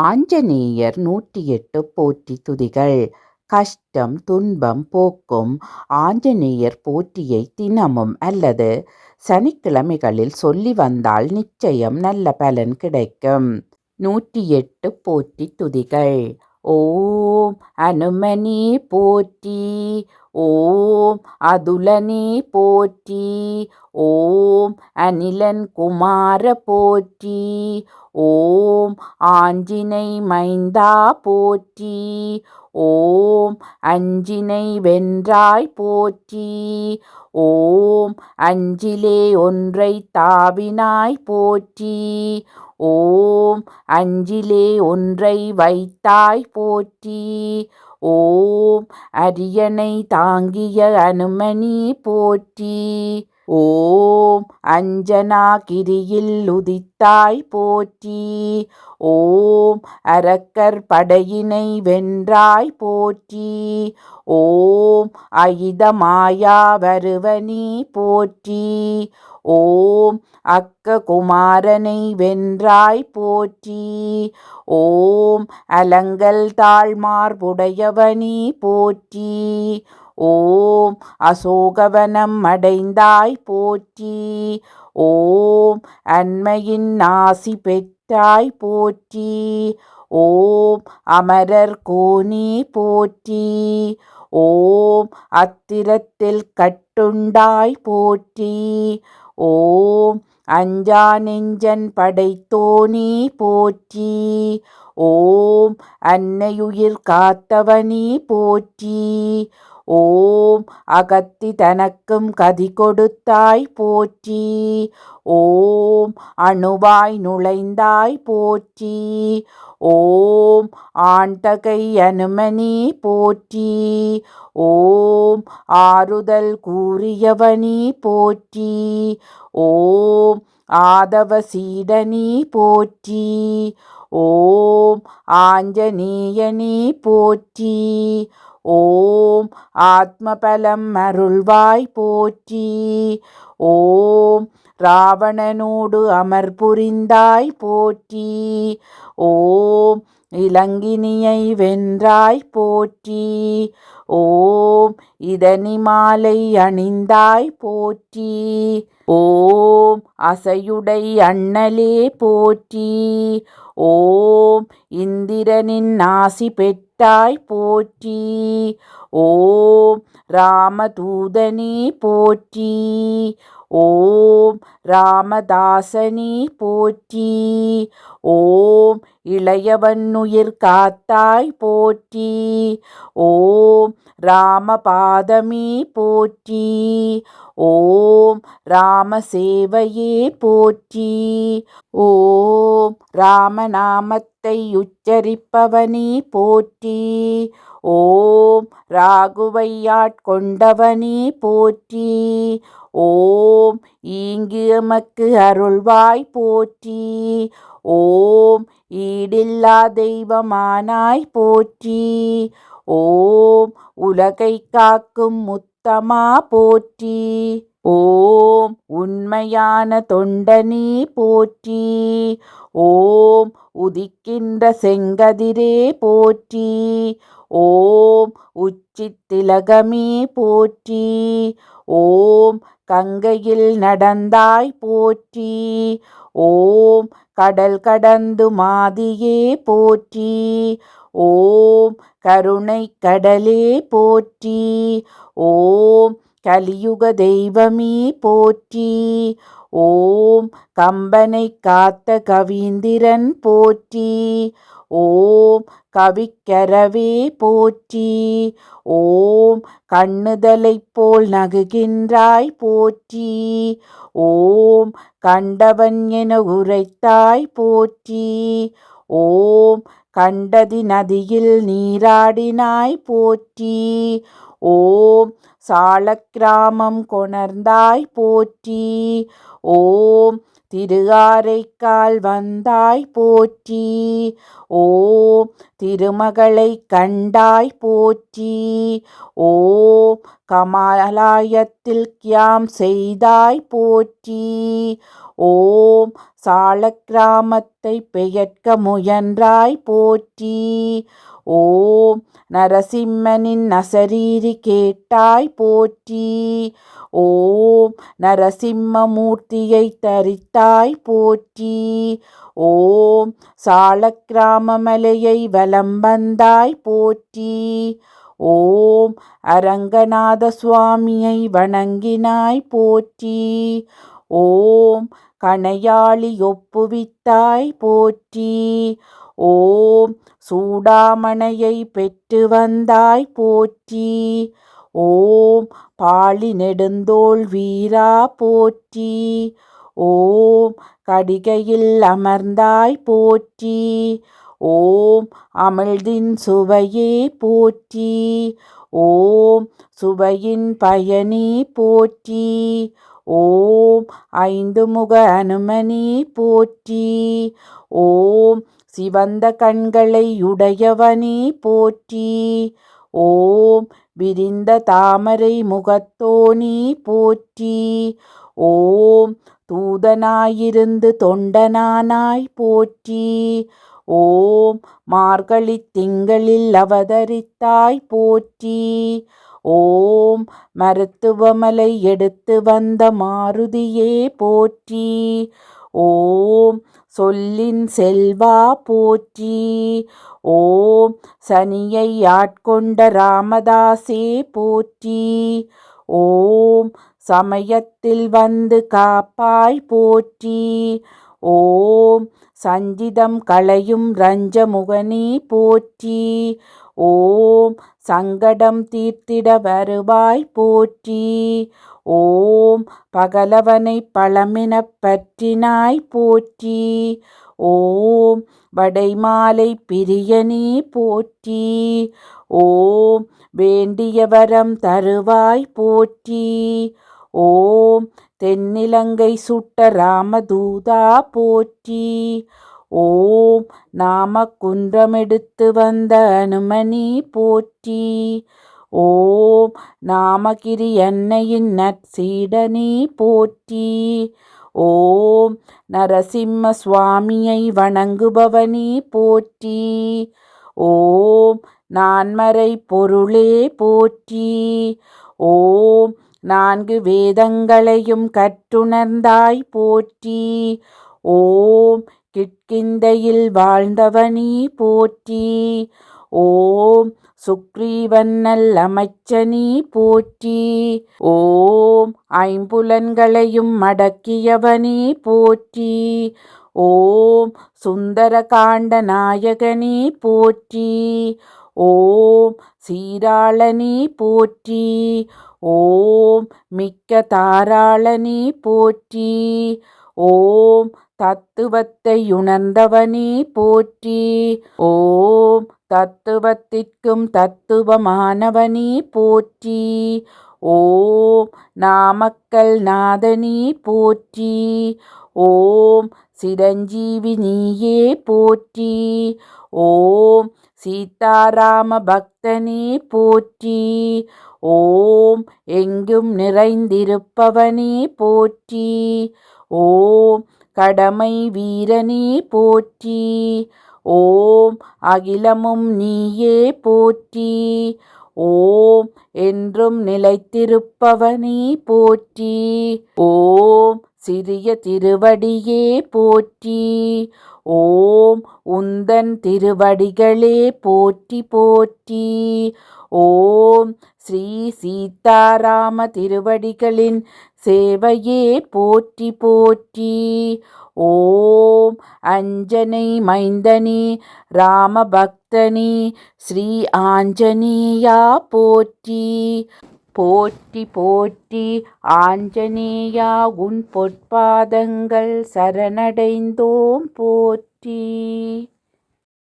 ஆஞ்சநேயர் 108 போற்றி துதிகள். கஷ்டம் துன்பம் போக்கும் ஆஞ்சநேயர் போற்றியை தினமும் அல்லது சனிக்கிழமைகளில் சொல்லி வந்தால் நிச்சயம் நல்ல பலன் கிடைக்கும். 108 போற்றி துதிகள். ஓம் அனுமனே போற்றி. ஓம் அதுலனே போற்றி. ஓம் அனிலன் குமார போற்றி. ஓம் ஆஞ்சினை மைந்தா போற்றி. ஓம் அஞ்சினை வென்றாய் போற்றி. ஓம் அஞ்சிலே ஒன்றை தாவினாய் போற்றி. ஓம் அஞ்சிலே ஒன்றை வைத்தாய் போற்றி. ஓம் அரியணை தாங்கிய அனுமனி போற்றி. ஓம் அஞ்சனாகிரியில் உதித்தாய் போற்றி. ஓம் அரக்கர் படையினை வென்றாய் போற்றி. ஓம் அயிதமாயா வருவனி போற்றி. ஓம் அக்க குமாரனை வென்றாய் போற்றி. ஓம் அலங்கல் தாழ்மார்புடையவனி போற்றி. ஓம் அசோகவனம் அடைந்தாய் போற்றி. ஓம் அன்மையின் ஆசி பெற்றாய் போற்றி. ஓம் அமரர் கோனி போற்றி. ஓம் அத்திரத்தில் கட்டுண்டாய் போற்றி. ஓம் அஞ்சா நெஞ்சன் படைத்தோனி போற்றி. ஓம் அன்னையுயிர் காத்தவனி போற்றி. ஓம் அகத்தி தனக்கும் கதி கொடுத்தாய் போற்றி. ஓம் அணுவாய் நுழைந்தாய் போற்றி. ஓம் ஆண்டகை அனுமனி போற்றி. ஓம் ஆறுதல் கூறியவனி போற்றி. ஓம் ஆதவ சீடனி போற்றி. ஓம் ஆஞ்சநேயனி போற்றி. ஓம் ஆத்மபலம் அருள்வாய் போற்றி. ஓம் ராவணனோடு அமர் புரிந்தாய் போற்றி. ஓம் இலங்கினியை வென்றாய் போற்றி. ஓம் இதனி மாலை அணிந்தாய் போற்றி. ஓம் அசையுடை அண்ணலே போற்றி. ஓம் இந்திரனின் ஆசி பெற்றாய் போற்றி. ஓம் ராமதூதனி போற்றி. ஓம் ராமதாசனி போற்றி. ஓம் இளையவன்னுயிர் காத்தாய் போற்றி. ஓம் ராமபாதமி போற்றி. ஓம் ராமசேவையே போற்றி. ஓம் ராமநாமத்தை உச்சரிப்பவனி போற்றி. ஓம் ராகுவை ஆட்கொண்டவனி போற்றி. ஓம் ஈங்கு எமக்கு அருள்வாய் போற்றி. ஓம் ஈடில்லா தெய்வமானாய் போற்றி. ஓம் உலகை காக்கும் முத்தமா போற்றி. ஓம் உண்மையான தொண்டனி போற்றி. ஓம் உதிக்கின்ற செங்கதிரே போற்றி. ஓம் உச்சித்திலகமே போற்றி. ஓம் கங்கையில் நடந்தாய் போற்றி. ஓம் கடல் கடந்து மாதியே போற்றி. ஓம் கருணை கடலே போற்றி. ஓம் கலியுக தெய்வமே போற்றி. ஓம் கம்பனை காத்த கவீந்திரன் போற்றி. ஓம் கவிக்கரவே போற்றி. ஓம் கண்ணுதலை போல் நகுகின்றாய் போற்றி. ஓம் கண்டவன் என உரைத்தாய் போற்றி. ஓம் கண்டதி நதியில் நீராடினாய் போற்றி. ஓம் சாலக்கிராமம் கொணர்ந்தாய் போற்றி. ஓம் திருகாரைக்கால் வந்தாய் போற்றி. ஓம் திருமகளை கண்டாய் போற்றி. ஓம் கமலாயத்தில் கியாம் செய்தாய் போற்றி. ஓம் சாலக்கிராமத்தை பெயர்க்க முயன்றாய் போற்றி. ஓம் நரசிம்மனின் நசரீரி கேட்டாய் போற்றி. ஓம் நரசிம்மமூர்த்தியை தரித்தாய் போற்றி. ஓம் சாலக்கிராம மலையை வலம் வந்தாய் போற்றி. ஓம் அரங்கநாத சுவாமியை வணங்கினாய் போற்றி. ஓம் கணையாளி ஒப்புவித்தாய் போற்றி. ஓம் சூடாமணையை பெற்று வந்தாய் போற்றி. ஓம் பாலி நெடுந்தோள் வீரா போற்றி. ஓம் கடிகையில் அமர்ந்தாய் போற்றி. ஓம் அமிழ்தின் சுவையே போற்றி. ஓம் சுவையின் பயனே போற்றி. ஓம் ஐந்துமுக அனுமனே போற்றி. ஓம் சிவந்த கண்களை உடையவனே போற்றி. ஓம் விரிந்த தாமரை முகத்தோனே போற்றி. ஓம் தூதனாயிருந்து தொண்டனானாய் போற்றி. ஓம் மார்கழி திங்களில் அவதரித்தாய் போற்றி. ஓம் மருத்துவமலை எடுத்து வந்த மாருதியே போற்றி. ஓம் சொல்லின் செல்வா போற்றி. ஓம் சனியை ஆட்கொண்ட ராமதாசே போற்றி. ஓம் சமயத்தில் வந்து காப்பாய் போற்றி. ஓம் சஞ்சிதம் களையும் ரஞ்சமுகனே போற்றி. ஓம் சங்கடம் தீர்த்திட வருவாய் போற்றி. ஓம் பகலவனை பழமெனப் பற்றினாய் போற்றி. ஓம் வடைமாலை பிரியனே போற்றி. ஓம் வேண்டிய வரம் தருவாய் போற்றி. ஓம் தென்னிலங்கை சுட்ட ராமதூதா போற்றி. ஓம் நாம குன்றமெடுத்து வந்த அனுமனி போற்றி. ஓம் நாமகிரி அன்னையின் நற்சீடனே போற்றி. ஓம் நரசிம்ம சுவாமியை வணங்குபவனே போற்றி. ஓம் நான்மறை பொருளே போற்றி. ஓம் 4 வேதங்களையும் கற்றுணர்ந்தாய் போற்றி. ஓம் கிட்கிந்தையில் வாழ்ந்தவனே போற்றி. ஓம் சுக்ரீவன்னல் அமைச்சனே போற்றி. ஓம் ஐம்புலன்களையும் அடக்கியவனே போற்றி. ஓம் சுந்தரகாண்ட நாயகனே போற்றி. ஓம் சீராளனே போற்றி. ஓம் மிக்க தாராளனே போற்றி. ஓம் தத்துவத்தை உணர்ந்தவனே போற்றி. ஓம் தத்துவத்திற்கும் தத்துவமானவனே போற்றி. ஓம் நாமக்கல் நாதனே போற்றி. ஓம் சிரஞ்சீவி நீயே போற்றி. ஓம் சீதாராம பக்தனே போற்றி. ஓம் எங்கும் நிறைந்திருப்பவனே போற்றி. ஓம் கடமை வீரனே போற்றி. ஓம் அகிலமும் நீயே போற்றி. ஓம் என்றும் நிலைத்திருப்பவனே போற்றி. ஓம் சிறிய திருவடியே போற்றி. ஓம் உந்தன் திருவடிகளே போற்றி போற்றி. ஓம் ஸ்ரீ சீதாராம திருவடிகளின் சேவையே போற்றி போற்றி. ஓம் அஞ்சனை மைந்தனே ராமபக்தனே ஸ்ரீ ஆஞ்சநேயா போற்றி. போற்றி போற்றி ஆஞ்சநேயா உன் பொற்பாதங்கள் சரணடைந்தோம் போற்றி.